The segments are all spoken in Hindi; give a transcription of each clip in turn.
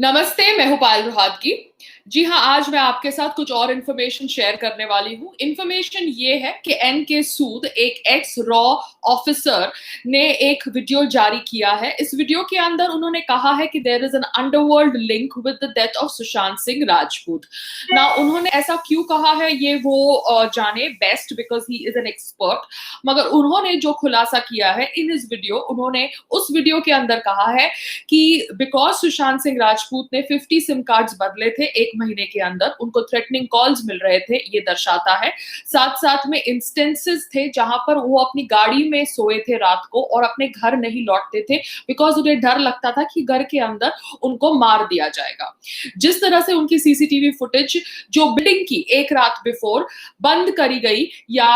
नमस्ते, मैं हूँ पायल रोहतगी। जी हाँ, आज मैं आपके साथ कुछ और इन्फॉर्मेशन शेयर करने वाली हूँ। इन्फॉर्मेशन ये है कि एनके सूद, एक एक्स रॉ ऑफिसर ने एक वीडियो जारी किया है। इस वीडियो के अंदर उन्होंने कहा है कि there is an underworld link with the death of Sushant Singh Rajput. ना उन्होंने ऐसा क्यों कहा है ये वो जाने best, because he is an expert. मगर उन्होंने जो खुलासा किया है इन इस वीडियो, उन्होंने उस वीडियो के अंदर कहा है कि बिकॉज सुशांत सिंह राजपूत ने 50 सिम कार्ड्स बदले थे एक महीने के अंदर, उनको थ्रेटनिंग कॉल्स मिल रहे थे, ये दर्शाता है। साथ साथ में इंस्टेंसेस थे जहां पर वो अपनी गाड़ी में सोए थे रात को और अपने घर नहीं लौटते थे, बिकॉज उन्हें डर लगता था कि घर के अंदर उनको मार दिया जाएगा। जिस तरह से उनकी सीसीटीवी फुटेज जो बिल्डिंग की एक रात बिफोर बंद करी गई या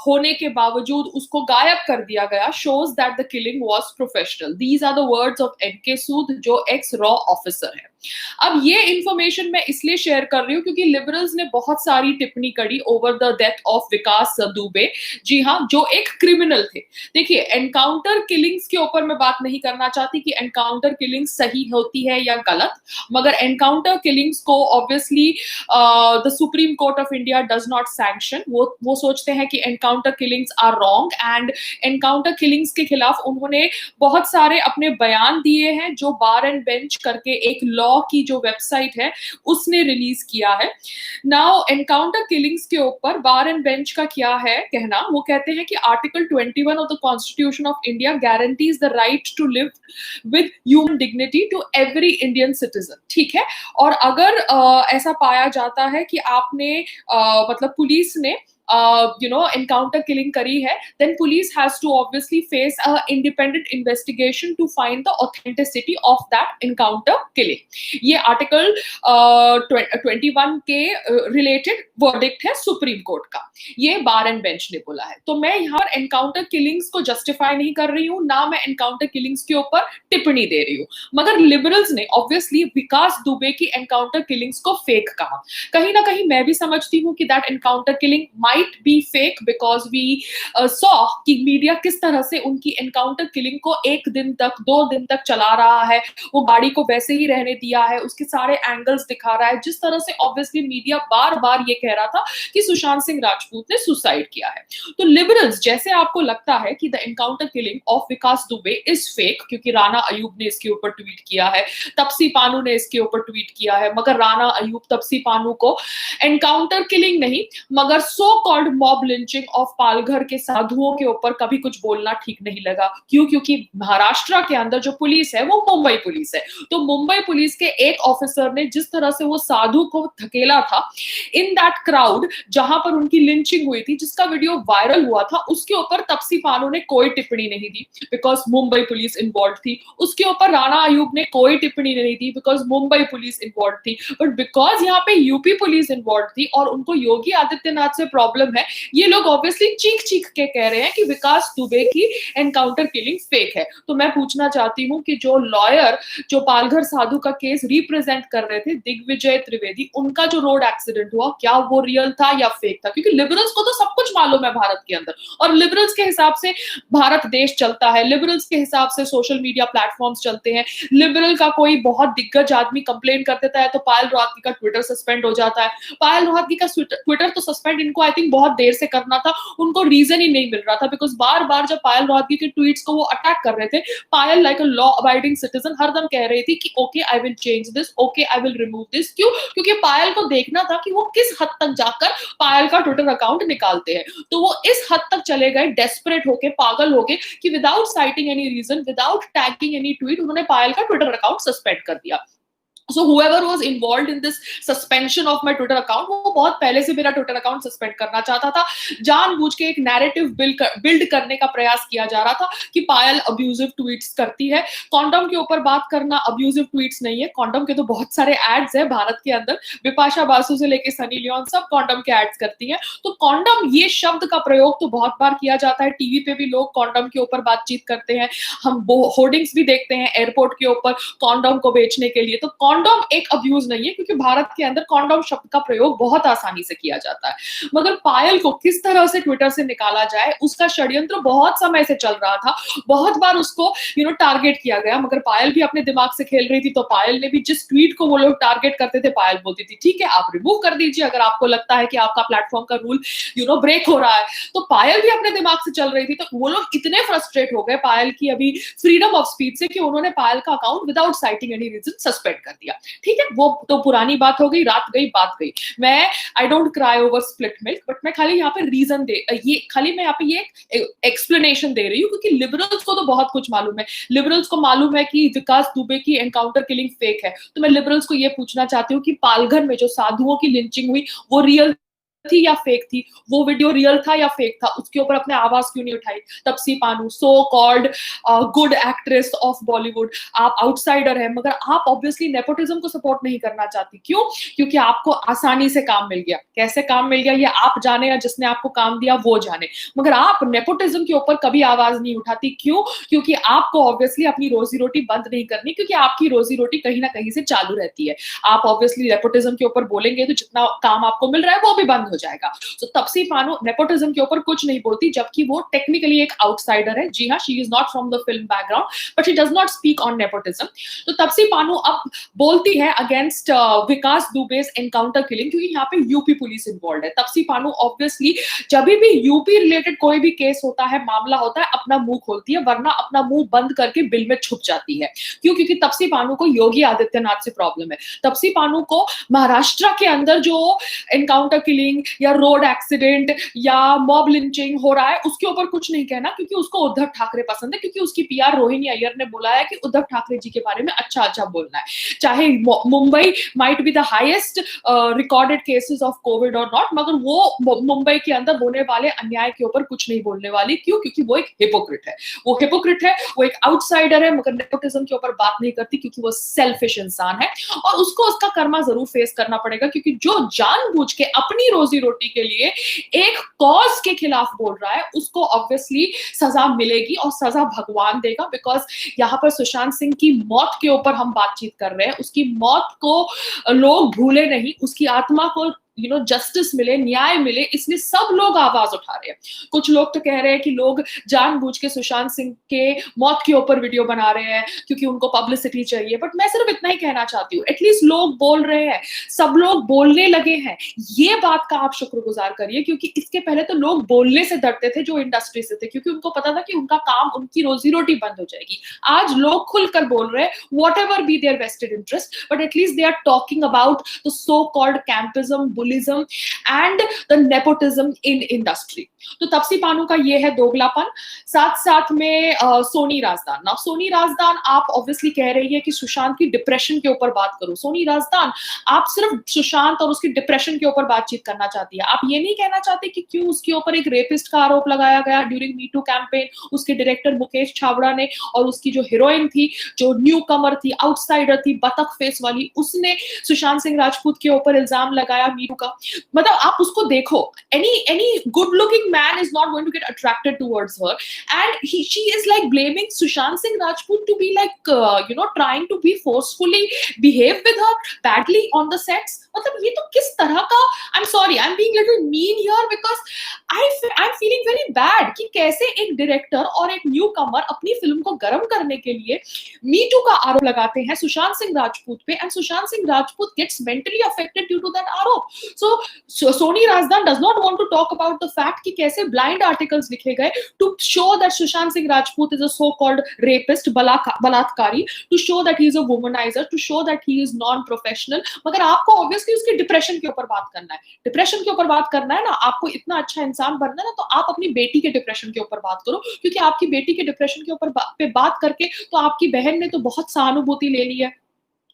होने के बावजूद उसको गायब कर दिया गया, shows that the killing was professional. These are the words of NK Sood, जो एक्स रॉ ऑफिसर है। अब ये इंफॉर्मेशन मैं इसलिए शेयर कर रही हूँ क्योंकि लिबरल्स ने बहुत सारी टिप्पणी करी ओवर द डेथ ऑफ विकास दुबे। जी हाँ, जो एक क्रिमिनल थे। देखिए, एनकाउंटर किलिंग्स के ऊपर मैं बात नहीं करना चाहती कि एनकाउंटर किलिंग्स सही होती है या गलत, मगर एनकाउंटर किलिंग्स को obviously the supreme court of India does not sanction. वो सोचते हैं कि encounter killings are wrong, and encounter killings के खिलाफ उन्होंने बहुत सारे अपने बयान दिए हैं, जो बार एंड बेंच करके एक लॉ की जो वेबसाइट है उसने रिलीज किया है। नाउ एनकाउंटर किलिंग्स के ऊपर बार एंड बेंच का क्या है कहना, वो कहते हैं कि article 21 of the constitution of India guarantees the right to live with human dignity to every Indian citizen. ठीक है, और अगर ऐसा पाया जाता है कि आपने मतलब पुलिस ने encounter killing करी है, then police has to obviously face a independent investigation to find the authenticity of that encounter killing। ये आर्टिकल 21 के रिलेटेड वर्डिक्ट है सुप्रीम कोर्ट का, ये बार एंड बेंच ने बोला है। तो मैं यहाँ पर एनकाउंटर किलिंग्स को जस्टिफाई नहीं कर रही हूँ, ना मैं एनकाउंटर किलिंग्स के ऊपर टिप्पणी दे रही हूँ, मगर लिबरल्स ने ऑब्वियसली विकास दुबे की एनकाउंटर किलिंग्स को फेक कहा। कहीं ना कहीं मैं भी समझती हूँ कि that encounter killing might be fake because we saw कि मीडिया किस तरह से उनकी एनकाउंटर किलिंग को एक दिन तक, 2 दिन तक चला रहा है। वो गाड़ी को वैसे ही रहने दिया है, उसके सारे एंगल्स दिखा रहा है, जिस तरह से ऑब्वियसली मीडिया बार बार ये कह रहा था कि सुशांत सिंह राजपूत ने सुसाइड किया है। तो लिबरल्स, जैसे आपको लगता है कि the encounter killing of Vikas Dubey is fake क्योंकि राणा अयूब ने इसके ऊपर ट्वीट किया है, तपसी पानू ने इसके ऊपर ट्वीट किया है, मगर राणा अयूब, तपसी पानू को एनकाउंटर किलिंग नहीं मगर so called mob lynching of Palghar के साधुओं के ऊपर कभी कुछ बोलना ठीक नहीं लगा। क्यों? क्योंकि महाराष्ट्र के अंदर जो पुलिस है वो मुंबई पुलिस है। तो मुंबई पुलिस के एक ऑफिसर ने जिस तरह से वो साधु को धकेला था इन दैट क्राउड जहां पर उनकी लिंचिंग हुई थी, जिसका वीडियो वायरल हुआ था, उसके ऊपर तपसी पानू ने कोई टिप्पणी नहीं दी बिकॉज मुंबई पुलिस इन्वॉल्व थी। उसके ऊपर राणा अयूब ने कोई टिप्पणी नहीं दी बिकॉज मुंबई पुलिस इन्वॉल्व थी। बट बिकॉज यहाँ पे यूपी पुलिस इन्वॉल्व थी और उनको योगी आदित्यनाथ से प्रॉब्लम है, ये लोग ऑब्वियसली चीख चीख के कह रहे हैं कि विकास दुबे की एनकाउंटर किलिंग फेक है। तो मैं पूछना चाहती हूँ कि जो लॉयर जो पालघर साधु का केस रिप्रेजेंट कर रहे थे, दिग्विजय त्रिवेदी, उनका जो रोड एक्सीडेंट हुआ, क्या वो रियल था या फेक था? क्योंकि लिबरल्स को तो सब कुछ मालूम है भारत के अंदर, और लिबरल्स के हिसाब से भारत देश चलता है, लिबरल्स के हिसाब से सोशल मीडिया प्लेटफॉर्म्स चलते हैं। लिबरल का कोई बहुत दिग्गज आदमी कंप्लेन कर देता है तो पायल रोहतगी का ट्विटर सस्पेंड हो जाता है। पायल रोहतगी का ट्विटर तो सस्पेंड इनको आई थिंक बहुत देर से करना था, उनको रीजन ही नहीं मिल रहा था बिकॉज बार बार जब पायल रोहतगी के ट्वीट्स को वो अटैक कर रहे थे, Payal like a law abiding citizen हरदम कह रही थी कि okay I will change this, okay I will remove this. क्यों? क्योंकि पायल को देखना था कि वो किस हद तक जाकर पायल का ट्विटर अकाउंट निकालते हैं। तो वो इस हद तक चले गए, डेस्परेट होके, पागल होके, कि without citing any reason, without tagging any tweet, उन्होंने पायल का ट्विटर अकाउंट सस्पेंड कर दिया। So whoever was involved in this suspension of my Twitter account, वो बहुत पहले से मेरा Twitter account सस्पेंड करना चाहता था। जानबूझ के एक नैरेटिव बिल्ड करने का प्रयास किया जा रहा था कि पायल अब्यूजिव ट्वीट्स करती है। कॉन्डम के ऊपर बात करना अब्यूजिव ट्वीट्स नहीं है, कॉन्डम के तो बहुत सारे एड्स है भारत के अंदर, बिपाशा बासु से लेके सनी लियोन सब कॉन्डम के एड्स करती है। तो कॉन्डम ये शब्द का प्रयोग तो बहुत बार किया जाता है, टीवी पे भी लोग कॉन्डम के ऊपर बातचीत करते हैं, हम होर्डिंग्स भी देखते हैं एयरपोर्ट के ऊपर कॉन्डम को बेचने के लिए। तो कॉन्डोम एक अब्यूज नहीं है, क्योंकि भारत के अंदर कॉन्डोम शब्द का प्रयोग बहुत आसानी से किया जाता है। मगर पायल को किस तरह से ट्विटर से निकाला जाए, उसका षड्यंत्र बहुत समय से चल रहा था। बहुत बार उसको टारगेट किया गया, मगर पायल भी अपने दिमाग से खेल रही थी। तो पायल ने भी जिस ट्वीट को वो लोग टारगेट करते थे, पायल बोलती थी ठीक है आप रिमूव कर दीजिए अगर आपको लगता है कि आपका प्लेटफॉर्म का रूल ब्रेक हो रहा है। तो पायल भी अपने दिमाग से चल रही थी। तो वो लोग इतने फ्रस्ट्रेट हो गए पायल की अभी फ्रीडम ऑफ स्पीच से कि उन्होंने पायल का account without citing any reason suspend कर दिया। ठीक है, वो तो पुरानी बात हो गई, रात गई बात गई। मैं I don't cry over split milk, but मैं खाली यहाँ पे रीजन मैं यहाँ पे ये एक्सप्लेनेशन दे रही हूँ, क्योंकि लिबरल्स को तो बहुत कुछ मालूम है। लिबरल्स को मालूम है कि विकास दुबे की एनकाउंटर किलिंग फेक है। तो मैं लिबरल्स को ये पूछना चाहती हूँ कि पालघर में जो साधुओं की लिंचिंग हुई वो रियल थी या फेक थी? वो वीडियो रियल था या फेक था? उसके ऊपर अपने आवाज क्यों नहीं उठाई? Taapsee Pannu, so called good actress of Bollywood, आप आउटसाइडर है, मगर आप ऑब्वियसली नेपोटिज्म को सपोर्ट नहीं करना चाहती। क्यों? क्योंकि आपको आसानी से काम मिल गया। कैसे काम मिल गया ये आप जाने, या जिसने आपको काम दिया वो जाने, मगर आप नेपोटिज्म के ऊपर कभी आवाज नहीं उठाती। क्यों? क्योंकि आपको ऑब्वियसली अपनी रोजी रोटी बंद नहीं करनी, क्योंकि आपकी रोजी रोटी कहीं ना कहीं से चालू रहती है। आप ऑब्वियसली नेपोटिज्म के ऊपर बोलेंगे तो जितना काम आपको मिल रहा है वो भी बंद हो जाएगा। तो तपसी पानू नेपोटिज्म के ऊपर कुछ नहीं बोलती, जबकि वो टेक्निकली एक आउटसाइडर है। जी हाँ, she is not from the film background, but she does not speak on nepotism. तो तपसी पानू अब बोलती है अगेंस्ट विकास दुबे's एनकाउंटर किलिंग, क्योंकि यहाँ पे यूपी पुलिस इन्वॉल्व है। तपसी पानू ऑब्वियसली जब भी यूपी रिलेटेड कोई भी केस होता है, मामला होता है, अपना मुंह खोलती है, वरना अपना मुंह बंद करके बिल में छुप जाती है। क्यों? क्योंकि तपसी पानू को योगी आदित्यनाथ से प्रॉब्लम है। तपसी पानू को महाराष्ट्र के अंदर जो एनकाउंटर किलिंग या रोड एक्सीडेंट या मॉब लिंचिंग हो रहा है उसके ऊपर कुछ नहीं कहना, क्योंकि उसको उद्धव ठाकरे पसंद है, क्योंकि उसकी पीआर रोहिणी अय्यर ने बोला है कि उद्धव ठाकरे जी के बारे में अच्छा अच्छा बोलना है। चाहे Mumbai might be the highest recorded cases of Covid और नॉट, मगर वो मुंबई के अंदर होने वाले अन्याय के ऊपर कुछ नहीं बोलने वाली। क्यों? क्योंकि वो एक हिपोक्रेट है। वो हिपोक्रेट है, वो एक आउटसाइडर है, मगर नेपोटिज्म के ऊपर बात नहीं करती, क्योंकि वो सेल्फिश इंसान है और उसको उसका कर्मा जरूर फेस करना पड़ेगा। क्योंकि जो जानबूझ के अपनी रोजी रोटी के लिए एक कॉज के खिलाफ बोल रहा है, उसको ऑब्वियसली सजा मिलेगी और सजा भगवान देगा। बिकॉज यहाँ पर सुशांत सिंह की मौत के ऊपर हम बातचीत कर रहे हैं। उसकी मौत को लोग भूले नहीं, उसकी आत्मा को जस्टिस मिले, न्याय मिले, इसलिए सब लोग आवाज उठा रहे हैं। कुछ लोग तो कह रहे हैं कि लोग जानबूझ के सुशांत सिंह के मौत के ऊपर वीडियो बना रहे हैं क्योंकि उनको पब्लिसिटी चाहिए। बट मैं सिर्फ इतना ही कहना चाहती हूँ, एटलीस्ट लोग बोल रहे हैं, सब लोग बोलने लगे हैं। ये बात का आप शुक्रगुजार करिए, क्योंकि इसके पहले तो लोग बोलने से डरते थे जो इंडस्ट्री से थे, क्योंकि उनको पता था कि उनका काम, उनकी रोजी रोटी बंद हो जाएगी। आज लोग खुलकर बोल रहे हैं, whatever be there vested interest, but at least they are talking about the so called campism, bullyism and the nepotism in industry. तो तपसी पानू का ये है दोगलापन। साथ साथ में सोनी राजदान। ना सोनी राजदान, आप ऑब्वियसली कह रही है कि सुशांत की डिप्रेशन के ऊपर बात करो। सोनी राजदान, आप सिर्फ सुशांत और उसकी डिप्रेशन के ऊपर बातचीत करना चाहती है। आप ये नहीं कहना चाहते कि क्यों उसके ऊपर एक रेपिस्ट का आरोप लगाया गया ड्यूरिंग मी टू कैंपेन, उसके डायरेक्टर मुकेश छाबड़ा ने, और उसकी जो हीरोइन थी, जो न्यू कमर थी, आउटसाइडर थी, बतख फेस वाली, उसने सुशांत सिंह राजपूत के ऊपर इल्जाम लगाया मी टू का। मतलब आप उसको देखो, any good looking man is not going to get attracted towards her, and she is like blaming Sushant Singh Rajput to be like trying to be forcefully behave with her badly on the sets. मतलब ये तो किस तरह का, I'm sorry, I'm being little mean here because I'm feeling very bad कि कैसे एक डायरेक्टर और एक न्यू कमर अपनी फिल्म को गर्म करने के लिए मी टू का आरोप लगाते हैं सुशांत सिंह राजपूत पे, and Sushant Singh Rajput gets mentally affected due to that आरोप। So Soni Razdan does not want to talk about the fact कि कैसे blind articles लिखे गए to show that Sushant Singh Rajput is a so-called rapist, बलात्कारी, to show that he is a womanizer, to show that he is non-professional। मगर आपको obviously उसके डिप्रेशन के ऊपर बात करना है। डिप्रेशन के ऊपर बात करना है ना, आपको इतना अच्छा इंसान बनना है ना, तो आप अपनी बेटी के डिप्रेशन के ऊपर बात करो, क्योंकि आपकी बेटी के डिप्रेशन के ऊपर पे बात करके तो आपकी बहन ने तो बहुत सहानुभूति ले ली है,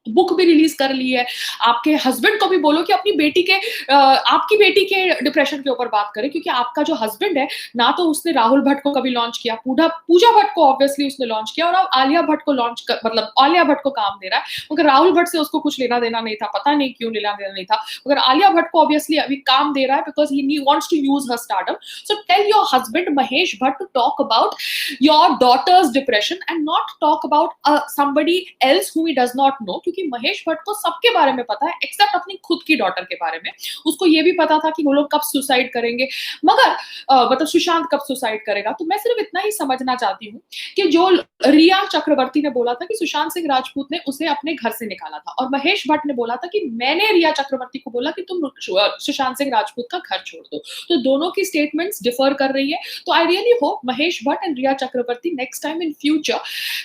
बुक भी रिलीज कर ली है। आपके हस्बैंड को भी बोलो कि अपनी बेटी के आपकी बेटी के डिप्रेशन के ऊपर बात करें, क्योंकि आपका जो हस्बैंड है ना, तो उसने राहुल भट्ट को कभी लॉन्च किया, पूजा भट्ट को ऑब्वियसली उसने लॉन्च किया, और अब आलिया भट्ट को मतलब आलिया भट्ट को काम दे रहा है, मगर राहुल भट्ट से उसको कुछ लेना देना नहीं था, पता नहीं क्यों लेना देना नहीं था, मगर आलिया भट्ट को ऑब्वियसली अभी काम दे रहा है because he wants to use her stardom. So tell your husband Mahesh Bhatt to talk about your daughter's depression and not talk about somebody else whom he does not know, क्योंकि महेश भट्ट को सबके बारे में पता है एक्सेप्ट अपनी खुद की डॉटर के बारे में। उसको ये भी पता था कि वो लोग कब सुसाइड करेंगे, मगर मतलब सुशांत कब सुसाइड करेगा। तो मैं सिर्फ इतना ही समझना चाहती हूँ कि जो रिया चक्रवर्ती ने बोला था कि सुशांत सिंह राजपूत ने उसे अपने घर से निकाला था, और महेश भट्ट ने बोला था कि मैंने रिया चक्रवर्ती को बोला कि तुम सुशांत सिंह राजपूत का घर छोड़ दो। तो दोनों की स्टेटमेंट्स डिफर कर रही है। तो I really hope Mahesh Bhatt and Rhea Chakraborty next time in future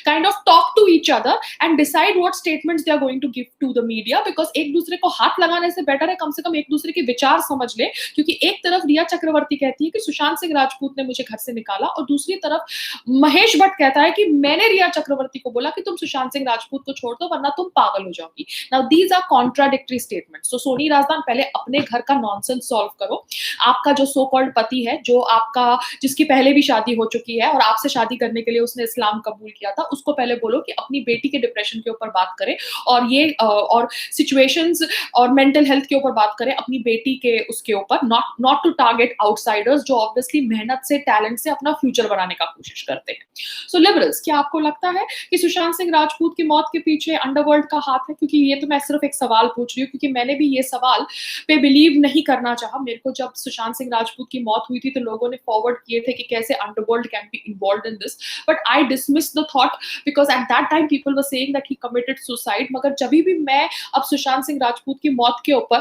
kind of talk to each other and decide what statements they are going to give to the media, because एक दूसरे को हाथ लगाने से बेटर है कम से कम एक दूसरे के विचार समझ ले। क्योंकि एक तरफ रिया चक्रवर्ती कहती है कि सुशांत सिंह राजपूत ने मुझे घर से निकाला, और दूसरी तरफ महेश भट्ट कहता है कि मैंने रिया चक्रवर्ती को बोला कि तुम सुशांत सिंह राजपूत को छोड़ दो वरना तुम पागल हो जाओगी। Now these are contradictory statements. So Soni Razdan, पहले अपने घर का नॉनसेंस सॉल्व करो। आपका जो सो कॉल्ड पति है, जो आपका जिसकी पहले भी शादी हो चुकी है और आपसे शादी करने के लिए उसने इस्लाम कबूल किया था, उसको पहले बोलो कि अपनी बेटी के डिप्रेशन के ऊपर बात करे, और ये और सिचुएशंस और मेंटल हेल्थ के ऊपर बात करें अपनी बेटी के उसके ऊपर, नॉट टू टारगेट आउटसाइडर्स जो ऑब्वियसली मेहनत से टैलेंट से अपना फ्यूचर बनाने का कोशिश करते हैं। सो लिबरल्स, क्या आपको लगता है कि सुशांत सिंह राजपूत की मौत के पीछे अंडरवर्ल्ड का हाथ है? क्योंकि ये तो मैं सिर्फ एक सवाल पूछ रही हूँ, क्योंकि मैंने भी ये सवाल पे बिलीव नहीं करना चाहा। मेरे को जब सुशांत सिंह राजपूत की मौत हुई थी तो लोगों ने फॉरवर्ड किए थे कि कैसे underworld can be involved in this, but I dismiss the thought because at that time people were saying that he committed suicide. मगर जब भी मैं अब सुशांत सिंह राजपूत की मौत के ऊपर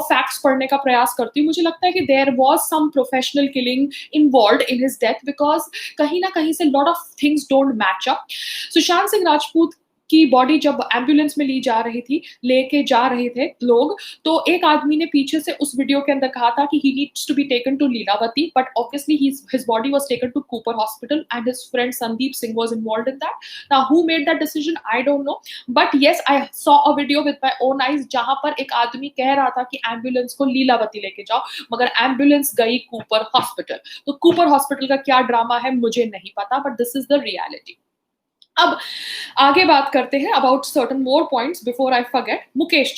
फैक्ट्स पढ़ने का प्रयास करती हूँ, मुझे लगता है कि there was some professional killing involved in his death, because कहीं ना कहीं से lot of things don't match up. Sushant Singh Rajput की बॉडी जब एम्बुलेंस में लेके जा रहे थे लोग, तो एक आदमी ने पीछे से उस वीडियो के अंदर कहा था कि he needs to be taken to Lilavati, but obviously his body was taken to Cooper Hospital and his friend Sandeep Singh was involved in that. Now who made that decision I don't know, but yes I saw a video with my own eyes जहां पर एक आदमी कह रहा था कि एम्बुलेंस को लीलावती लेके जाओ, मगर एम्बुलेंस गई कूपर हॉस्पिटल। तो कूपर हॉस्पिटल का क्या ड्रामा है मुझे नहीं पता, but this is the reality. अब आगे बात करते हैं about certain more points before I forget. Mukesh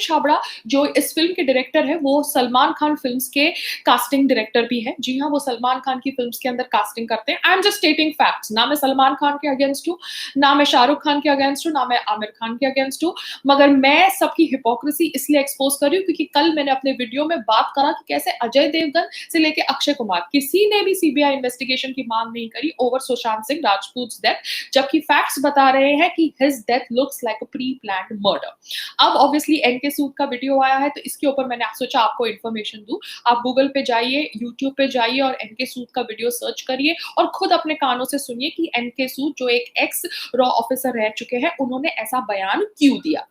Chhabra जो इस फिल्म के डायरेक्टर है, वो सलमान खान फिल्म्स के कास्टिंग डायरेक्टर भी है। जी हाँ, वो सलमान खान की फिल्म्स के अंदर कास्टिंग करते हैं। I am just stating facts, ना मैं सलमान खान के अगेंस्ट हूँ, ना मैं शाहरुख खान के अगेंस्ट हूँ, ना मैं आमिर खान के अगेंस्ट हूँ, मगर मैं सबकी हिपोक्रेसी इसलिए एक्सपोज कर रही हूँ क्योंकि कल मैंने अपने वीडियो में बात करा कि कैसे अजय देवगन से लेके अक्षय कुमार किसी ने भी सीबीआई इन्वेस्टिगेशन की मांग नहीं करी ओवर सुशांत सिंह राजपूत डेथ, जबकि फैक्ट्स बता रहे हैं कि हिज डेथ लुक्स लाइक अ प्री प्लान्ड मर्डर। अब ऑब्वियसली एनके सूद का वीडियो आया है, तो इसके ऊपर मैंने सोचा आपको इन्फॉर्मेशन दूं। आप गूगल पे जाइए, यूट्यूब पे जाइए और एनके सूद का वीडियो सर्च करिए और खुद अपने कानों से सुनिए कि एनके सूद जो एक एक्स रॉ ऑफिसर रह चुके हैं, उन्होंने ऐसा बयान क्यों दिया।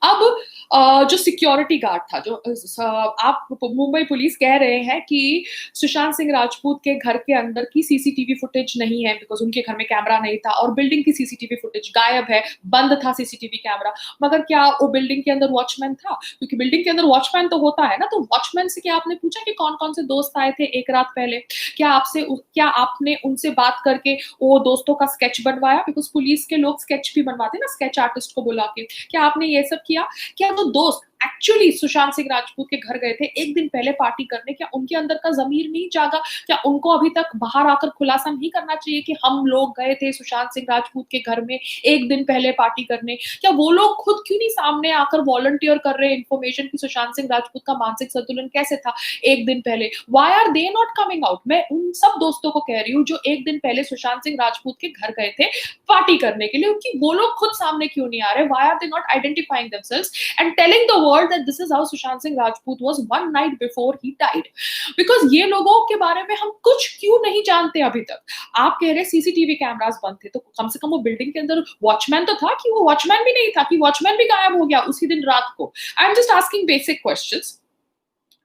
अब जो सिक्योरिटी गार्ड था, जो आप मुंबई पुलिस कह रहे हैं कि सुशांत सिंह राजपूत के घर के अंदर की सीसीटीवी फुटेज नहीं है बिकॉज उनके घर में कैमरा नहीं था और बिल्डिंग की सीसीटीवी फुटेज गायब है, बंद था सीसीटीवी कैमरा। मगर क्या वो बिल्डिंग के अंदर वॉचमैन था? क्योंकि बिल्डिंग के अंदर वॉचमैन तो होता है ना, तो वॉचमैन से क्या आपने पूछा कि कौन कौन से दोस्त आए थे एक रात पहले? क्या आपने उनसे बात करके वो दोस्तों का स्केच बनवाया? बिकॉज पुलिस के लोग स्केच भी बनवाते हैं ना, स्केच आर्टिस्ट को बुला के। क्या आपने ये सब किया? क्या वो दोस्त एक्चुअली सुशांत सिंह राजपूत के घर गए थे एक दिन पहले पार्टी करने? क्या उनके अंदर का जमीर नहीं जागा? क्या उनको अभी तक बाहर आकर खुलासा नहीं करना चाहिए कि हम लोग गए थे सुशांत सिंह राजपूत के घर में एक दिन पहले पार्टी करने? क्या वो लोग खुद क्यों नहीं सामने आकर वॉलंटियर कर रहे हैं इन्फॉर्मेशन कि सुशांत सिंह राजपूत का मानसिक संतुलन कैसे था एक दिन पहले? Why are they not coming out? मैं उन सब दोस्तों को कह रही हूँ जो एक दिन पहले सुशांत सिंह राजपूत के घर गए थे पार्टी करने के लिए, कि वो लोग खुद सामने क्यों नहीं आ रहे? Why are they not identifying themselves and telling the world that this is how Sushant Singh Rajput was one night before he died? Because ये लोगों के बारे में हम कुछ क्यों नहीं जानते अभी तक? आप कह रहे सीसीटीवी कैमरास बंद थे, तो कम से कम वो बिल्डिंग के अंदर वॉचमैन तो था, कि वो वॉचमैन भी नहीं था, कि वॉचमैन भी गायब हो गया उसी दिन रात को? I am just asking basic questions.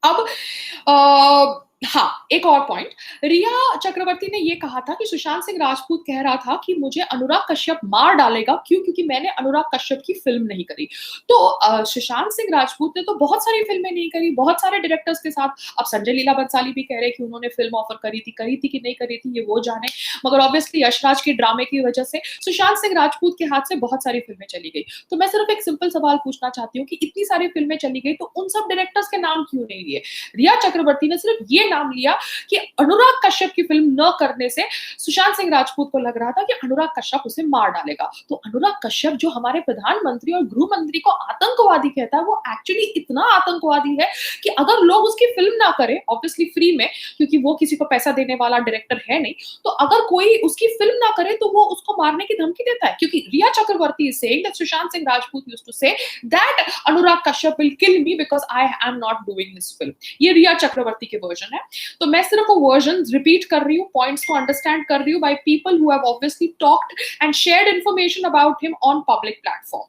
अब हाँ, एक और पॉइंट, रिया चक्रवर्ती ने ये कहा था कि सुशांत सिंह राजपूत कह रहा था कि मुझे अनुराग कश्यप मार डालेगा, क्यों? क्योंकि मैंने अनुराग कश्यप की फिल्म नहीं करी। तो सुशांत सिंह राजपूत ने तो बहुत सारी फिल्में नहीं करी, बहुत सारे डायरेक्टर्स के साथ। अब संजय लीला बंसाली भी कह रहे कि उन्होंने फिल्म ऑफर करी थी कि नहीं करी थी, ये वो जाने। मगर ऑब्वियसली यशराज के ड्रामे की वजह से सुशांत सिंह राजपूत के हाथ से बहुत सारी फिल्में चली गई। तो मैं सिर्फ एक सिंपल सवाल पूछना चाहती हूँ कि इतनी सारी फिल्में चली गई तो उन सब डायरेक्टर्स के नाम क्यों नहीं लिए? रिया चक्रवर्ती ने सिर्फ ये नाम लिया कि अनुराग कश्यप की फिल्म न करने से सुशांत सिंह राजपूत को लग रहा था कि अनुराग कश्यप उसे मार डालेगा। तो अनुराग कश्यप जो हमारे प्रधानमंत्री और गृह मंत्री को आतंकवादी कहता है, वो एक्चुअली इतना आतंकवादी है कि अगर लोग उसकी फिल्म ना करें, ऑब्वियसली फ्री में, क्योंकि वो किसी को पैसा देने वाला डायरेक्टर है नहीं, तो अगर कोई उसकी फिल्म ना करे तो वो उसको मारने की धमकी देता है। क्योंकि Rhea Chakraborty is saying that Sushant Singh Rajput used to say that Anurag Kashyap will kill me because I am not doing his film. ये रिया चक्रवर्ती के वर्जन है। तो मैं सिर्फ वो वर्जन रिपीट कर रही हूँ, पॉइंट्स को अंडरस्टैंड कर रही हूँ by people who have obviously talked and shared information about him on public platform.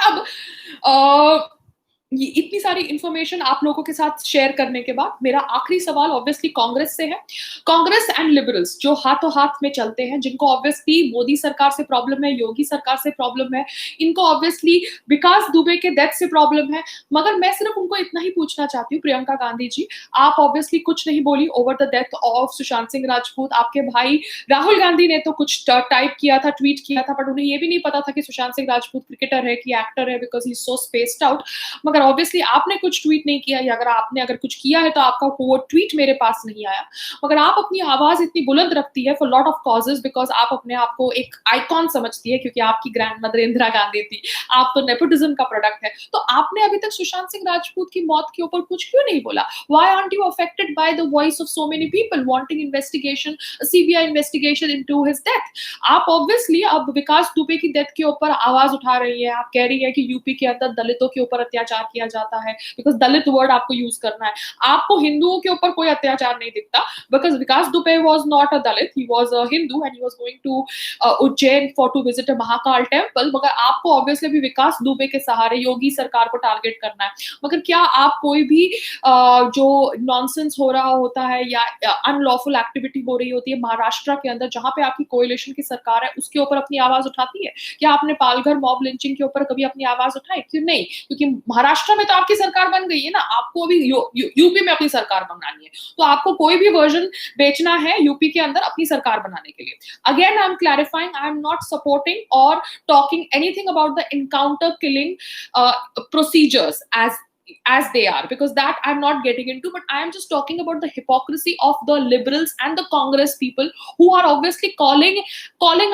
अब ये इतनी सारी इंफॉर्मेशन आप लोगों के साथ शेयर करने के बाद मेरा आखिरी सवाल ऑब्वियसली कांग्रेस से है। कांग्रेस एंड लिबरल्स जो हाथों हाथ में चलते हैं, जिनको ऑब्वियसली मोदी सरकार से प्रॉब्लम है, योगी सरकार से प्रॉब्लम है, इनको ऑब्वियसली विकास दुबे के डेथ से प्रॉब्लम है, मगर मैं सिर्फ उनको इतना ही पूछना चाहती हूँ, प्रियंका गांधी जी, आप ऑब्वियसली कुछ नहीं बोली over the death of Sushant Singh Rajput. आपके भाई राहुल गांधी ने तो कुछ टाइप किया था, ट्वीट किया था, बट उन्हें ये भी नहीं पता था कि सुशांत सिंह राजपूत क्रिकेटर है कि एक्टर है, because he so spaced out. मगर ऑब्वियसली आपने कुछ ट्वीट नहीं किया, या अगर कुछ किया है तो आपका वो ट्वीट मेरे पास नहीं आया। मगर आप अपनी आवाज इतनी बुलंद रखती है for lot of causes, because आप अपने आप को एक आइकॉन समझती है, क्योंकि आपकी ग्रैंड मदर इंदिरा गांधी थी, आप तो नेपोटिज्म का प्रोडक्ट है। तो आपने अभी तक सुशांत सिंह राजपूत की मौत के ऊपर कुछ क्यों नहीं बोला? Why aren't you affected by the voice of so many people wanting investigation, CBI investigation into his death? आप ऑब्वियसली अब विकास दुबे की डेथ के ऊपर आवाज उठा रही है। आप कह रही है कि यूपी के अंदर दलितों के ऊपर अत्याचार किया जाता है, बिकॉज दलित वर्ड आपको यूज करना है। आपको हिंदुओं के ऊपर कोई अत्याचार नहीं दिखता, because Vikas Dubey was not a Dalit, he was a Hindu and he was going to Ujjain for to visit a Mahakal temple. मगर आपको ऑब्वियसली भी विकास दुबे के सहारे योगी सरकार को टारगेट करना है। मगर क्या आप कोई भी जो नॉनसेंस हो रहा होता है या अनलॉफुल एक्टिविटी हो रही होती है महाराष्ट्र के अंदर, जहां पे आपकी कोएलिशन की सरकार है, उसके ऊपर अपनी आवाज उठाती है? क्या आपने पालघर मॉब लिंचिंग के ऊपर कभी अपनी आवाज उठाई? क्यों नहीं? क्योंकि महाराष्ट्र में तो आपकी सरकार बन गई है ना, आपको अभी यूपी में अपनी सरकार बनानी है। तो आपको कोई भी वर्जन बेचना है यूपी के अंदर अपनी सरकार बनाने के लिए। Again I am clarifying, I am not supporting और talking anything about the encounter killing procedures as they are, because that I'm not getting into, but I am just talking about the hypocrisy of the liberals and the Congress people who are obviously calling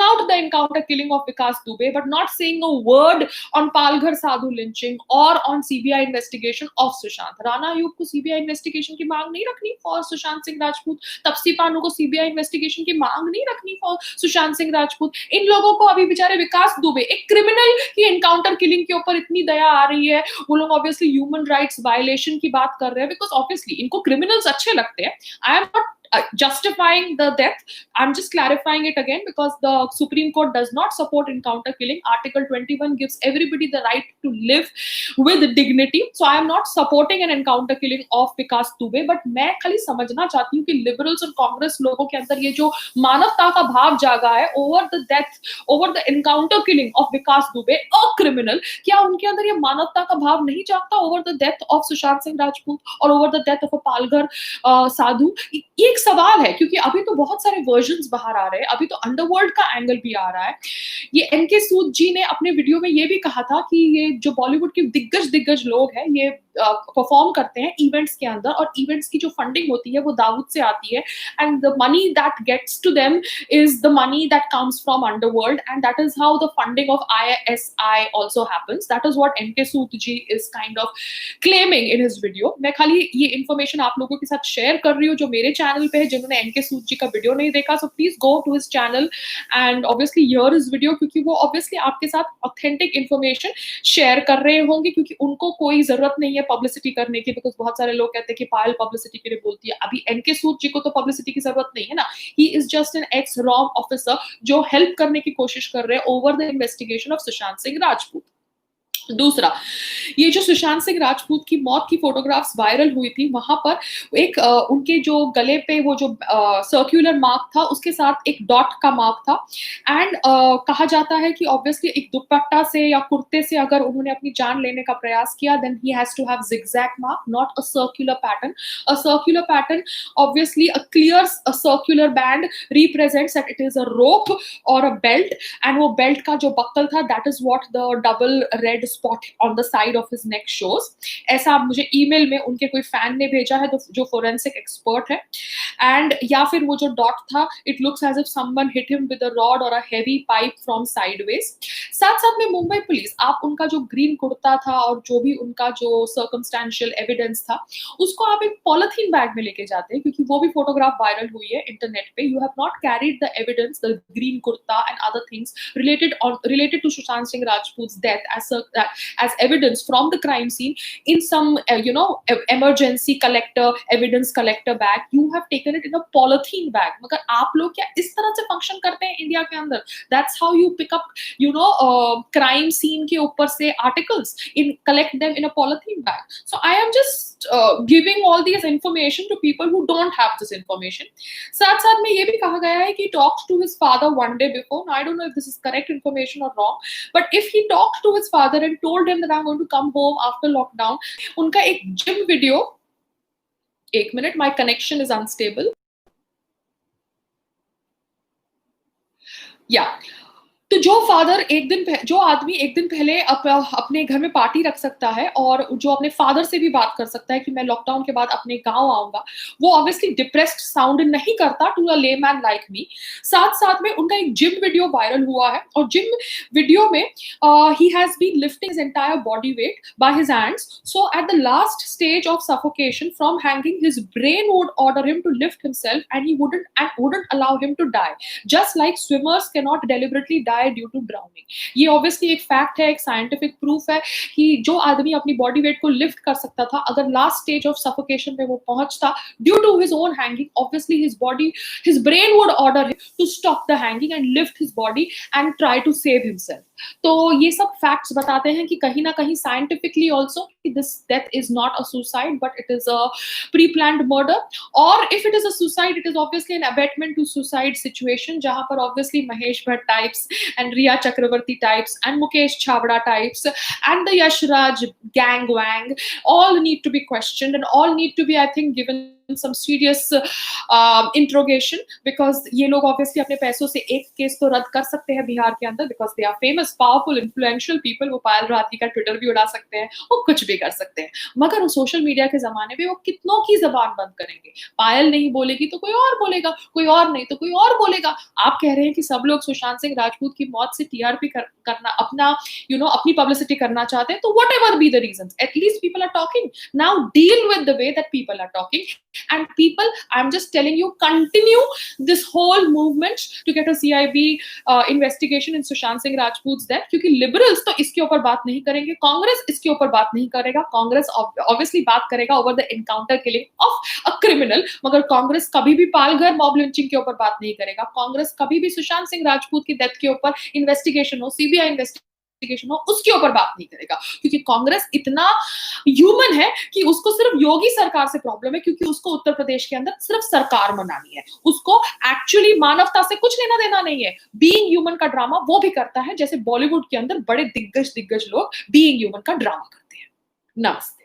out the encounter killing of Vikas Dubey, but not saying a word on Palghar Sadhu lynching or on CBI investigation of Sushant Rana Ayub को CBI investigation की मांग नहीं रखनी for Sushant Singh Rajput, Tapasi Panu को CBI investigation की मांग नहीं रखनी for Sushant Singh Rajput। इन लोगों को अभी बेचारे विकास दुबे एक क्रिमिनल की एनकाउंटर किलिंग के ऊपर इतनी दया आ रही है, वो लोग ऑब्वियसली ह्यूमन राइट्स वायलेशन की बात कर रहे हैं, बिकॉज ऑब्वियसली इनको क्रिमिनल्स अच्छे लगते हैं। आई am not justifying the death, I'm just clarifying it again, because the Supreme Court does not support encounter killing. Article 21 gives everybody the right to live with dignity, so I am not supporting an encounter killing of Vikas Dubey, but मैं खाली समझना चाहती हूँ कि liberals और कांग्रेस लोगों के अंदर ये जो मानवता का भाव जागा है over the death, over the encounter killing of Vikas Dubey, a criminal, क्या उनके अंदर ये मानवता का भाव नहीं जागता over the death of Sushant Singh Rajput और over the death of a Palghar साधु? ये एक सवाल है, क्योंकि अभी तो बहुत सारे वर्जन्स बाहर आ रहे हैं, अभी तो अंडरवर्ल्ड का एंगल भी आ रहा है। ये एनके सूद जी ने अपने वीडियो में ये भी कहा था कि ये जो बॉलीवुड के दिग्गज लोग हैं, ये परफॉर्म करते हैं इवेंट्स के अंदर, और इवेंट्स की जो फंडिंग होती है वो दाऊद से आती है, and the money that gets to them is the money that comes from underworld, and that is how the funding of ISI also happens. That is what NK Sood ji is kind of claiming in his video. मैं खाली ये इन्फॉर्मेशन आप लोगों के साथ शेयर कर रही हूँ जो मेरे चैनल पे है। जिन्होंने एनके सूद जी का वीडियो नहीं देखा, so please go to his channel and obviously hear his video, क्योंकि वो ऑब्वियसली आपके साथ ऑथेंटिक इन्फॉर्मेशन शेयर कर रहे होंगे, क्योंकि उनको कोई जरूरत नहीं है पब्लिसिटी करने की, बिकॉज बहुत सारे लोग कहते हैं कि पायल पब्लिसिटी के लिए बोलती है। अभी एनके सूद जी को तो पब्लिसिटी की जरूरत नहीं है ना, he is just an x raw officer जो हेल्प करने की कोशिश कर रहे हैं over the investigation of Sushant Singh Rajput. दूसरा, ये जो सुशांत सिंह राजपूत की मौत की फोटोग्राफ्स वायरल हुई थी, वहां पर एक उनके जो गले पे वो जो सर्कुलर मार्क था, उसके साथ एक डॉट का मार्क था, एंड कहा जाता है कि ऑब्वियसली एक दुपट्टा से या कुर्ते से अगर उन्होंने अपनी जान लेने का प्रयास किया, then he has to have zigzag mark, not a circular pattern. A circular pattern, obviously a clear circular band represents that it is a rope or a belt, and वो बेल्ट का जो बक्कल था, that is what the double red spot on the side of his neck shows. ऐसा मुझे ईमेल में उनके कोई फैन ने भेजा है जो फोरेंसिक एक्सपर्ट है. एंड या फिर वो जो डॉट था, it looks as if someone hit him with a rod और a heavy pipe from sideways. साथ साथ में मुंबई पुलिस, आप उनका जो ग्रीन कुर्ता था और जो भी उनका जो सर्कमस्टेंशियल एविडेंस था, उसको आप एक पॉलिथीन बैग में लेके जाते हैं, क्योंकि वो भी फोटोग्राफ वायरल हुई है इंटरनेट पे. You have not carried the evidence, the green kurta and other things related to Sushant Singh Rajput's death as evidence from the crime scene in some emergency evidence collector bag. You have taken it in a polythene bag. मगर आप लोग क्या इस तरह से फंक्शन करते हैं इंडिया के अंदर? That's how you pick up crime scene के ऊपर से articles, collect them in a polythene bag. So I am just giving all these information to people who don't have this information. साथ साथ में ये भी कहा गया है कि talked to his father one day before. Now I don't know if this is correct information or wrong, but if he talked to his father and told him that I'm going to come home after lockdown, उनका एक gym video, एक minute, my connection is unstable. Yeah. तो जो आदमी एक दिन पहले अपने घर में पार्टी रख सकता है और जो अपने फादर से भी बात कर सकता है कि मैं लॉकडाउन के बाद अपने गांव आऊंगा, वो ऑब्वियसली डिप्रेस्ड साउंड नहीं करता to a layman like me. साथ साथ में उनका एक जिम वीडियो वायरल हुआ है और जिम वीडियो में he has been lifting his entire body weight by his hands. So at the last stage of suffocation from hanging, his brain would order him to lift himself and he wouldn't allow him to die, just like swimmers cannot deliberately die due to drowning. ये ऑब्वियसली एक फैक्ट है, एक साइंटिफिक प्रूफ है कि जो आदमी अपनी बॉडी वेट को लिफ्ट कर सकता था, अगर लास्ट स्टेज ऑफ सफोकेशन में वो पहुंचता due to his own hanging, obviously his brain would order him to stop the hanging and lift his body and try to save himself. तो ये सब फैक्ट्स बताते हैं कि कहीं ना कहीं scientifically also this death is not a suicide but it is a pre planned murder. और if it is a suicide, it is obviously an abetment to suicide situation, जहां पर obviously Mahesh Bhatt types and Riya Chakravarti types and Mukesh Chhabra types and the Yash Raj gang wang all need to be questioned and all need to be, I think, given some serious interrogation, because ये लोग obviously अपने पैसों से एक केस तो रद्द कर सकते हैं बिहार के अंदर, because they are famous, powerful, influential people. वो पायल राठी का ट्विटर भी उड़ा सकते हैं, वो कुछ भी कर सकते हैं, मगर सोशल मीडिया के जमाने में वो कितनों की जबान बंद करेंगे? पायल नहीं बोलेगी तो कोई और बोलेगा, कोई और नहीं तो कोई और बोलेगा. आप कह रहे हैं कि सब लोग सुशांत सिंह राजपूत की मौत से टीआरपी करना, अपना अपनी पब्लिसिटी करना चाहते हैं, तो whatever be the reasons, at least people are talking. Now deal with the way that people are talking. And people, I'm just telling you, continue this whole movement to get a CIB investigation in Sushant Singh Rajput's death, क्योंकि liberals तो इसके ऊपर बात नहीं करेंगे, कांग्रेस इसके ऊपर बात नहीं करेगा. कांग्रेस obviously बात करेगा over the encounter killing of a criminal, मगर कांग्रेस कभी भी पालघर मॉब लिंचिंग के ऊपर बात नहीं करेगा. कांग्रेस कभी भी सुशांत सिंह राजपूत की डेथ के ऊपर इन्वेस्टिगेशन हो, सीबीआई इन्वेस्टिगेशन हो, उसके ऊपर बात नहीं करेगा, क्योंकि कांग्रेस इतना ह्यूमन है कि उसको सिर्फ योगी सरकार से प्रॉब्लम है, क्योंकि उसको उत्तर प्रदेश के अंदर सिर्फ सरकार बनानी है, उसको एक्चुअली मानवता से कुछ लेना देना नहीं है. बीइंग ह्यूमन का ड्रामा वो भी करता है, जैसे बॉलीवुड के अंदर बड़े दिग्गज लोग बीइंग ह्यूमन का ड्रामा करते हैं. नमस्ते.